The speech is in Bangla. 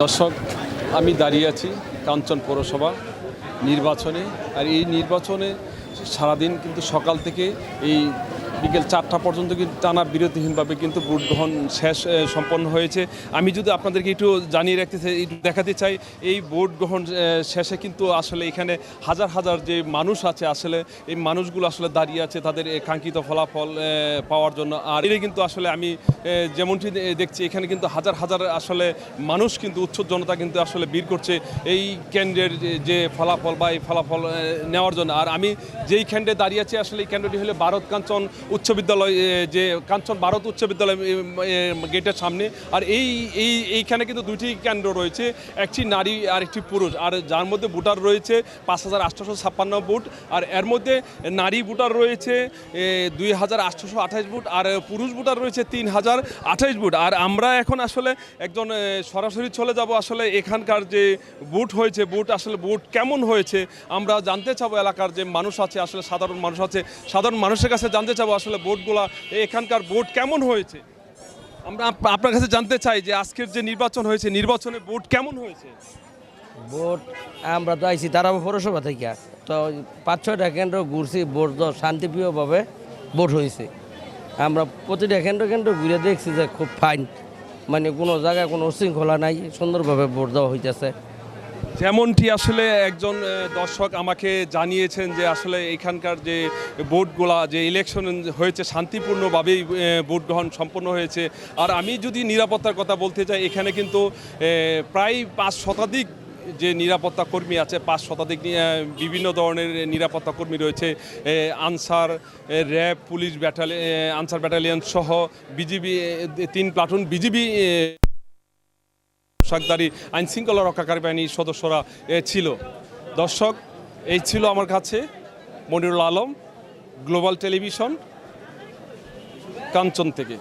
দর্শক, আমি দাঁড়িয়ে আছি কাঞ্চন পৌরসভা নির্বাচনে। আর এই নির্বাচনে সারাদিন কিন্তু সকাল থেকে এই বিকেল 4টা পর্যন্ত কিন্তু টানা বিরতিহীনভাবে কিন্তু ভোট গ্রহণ সম্পন্ন হয়েছে। আমি যদি আপনাদেরকে একটু জানিয়ে রাখতে চাই, একটু দেখাতে চাই, এই ভোট গ্রহণ শেষে কিন্তু আসলে এখানে হাজার হাজার যে মানুষ আছে, আসলে এই মানুষগুলো আসলে দাঁড়িয়ে আছে তাদের কাঙ্ক্ষিত ফলাফল পাওয়ার জন্য। আর এটাই কিন্তু আসলে আমি যেমনটি দেখছি, এখানে কিন্তু হাজার হাজার আসলে মানুষ কিন্তু উৎসুক জনতা কিন্তু আসলে ভিড় করছে এই কেন্দ্রের যে ফলাফল বা এই ফলাফল নেওয়ার জন্য। আর আমি যেই কেন্দ্রে দাঁড়িয়ে আছি, আসলে এই কেন্দ্রটি হলো ভারত কাঞ্চন উচ্চ বিদ্যালয়, যে কাঞ্চন ভারত উচ্চ বিদ্যালয় গেটের সামনে। আর এইখানে কিন্তু দুইটি কেন্দ্র রয়েছে, একটি নারী আর একটি পুরুষ। আর যার মধ্যে ভোটার রয়েছে 5,856 ভোট, আর এর মধ্যে নারী ভোটার রয়েছে 2,828 ভোট, আর পুরুষ ভোটার রয়েছে 3,028 ভোট। আর আমরা এখন আসলে একজন সরাসরি চলে যাব আসলে এখানকার যে ভোট হয়েছে, আসলে ভোট কেমন হয়েছে আমরা জানতে চাবো। এলাকার যে মানুষ আছে, আসলে সাধারণ মানুষ আছে, সাধারণ মানুষের কাছে জানতে চাবো আসলে ভোটগুলা এখানকার ভোট কেমন হয়েছে। আমরা আপনার কাছে জানতে চাই যে আজকের যে নির্বাচন হয়েছে, নির্বাচনে ভোট কেমন হয়েছে। ভোট আমরা তো আইছি তারাবো পৌরসভা থেকে, তো 5-6টা কেন্দ্র ঘুরছি, ভোট তো শান্তিপ্রিয়ভাবে ভোট হয়েছে। আমরা প্রতিটা কেন্দ্র ঘুরে দেখছি যে খুব ফাইন, মানে কোনো জায়গায় কোনো উশৃঙ্খলা নাই, সুন্দরভাবে ভোট দেওয়া হইতেছে। যেমনটি আসলে একজন দর্শক আমাকে জানিয়েছেন যে আসলে এখানকার যে ভোটগুলা, যে ইলেকশন হয়েছে শান্তিপূর্ণভাবেই ভোট গ্রহণ সম্পন্ন হয়েছে। আর আমি যদি নিরাপত্তার কথা বলতে চাই, এখানে কিন্তু প্রায় 5 শতাধিক যে নিরাপত্তা কর্মী আছে, 5 শতাধিক বিভিন্ন ধরনের নিরাপত্তা কর্মী রয়েছে। Answer, RAB, police answer battalion সহ বিজিবি 3 প্লাটুন বিজিবি পোশাকধারী আইন শৃঙ্খলা রক্ষাকারী বাহিনীর সদস্যরা ছিল। দর্শক, এই ছিল আমার কাছে মনিরুল আলম, গ্লোবাল টেলিভিশন, কাঞ্চন থেকে।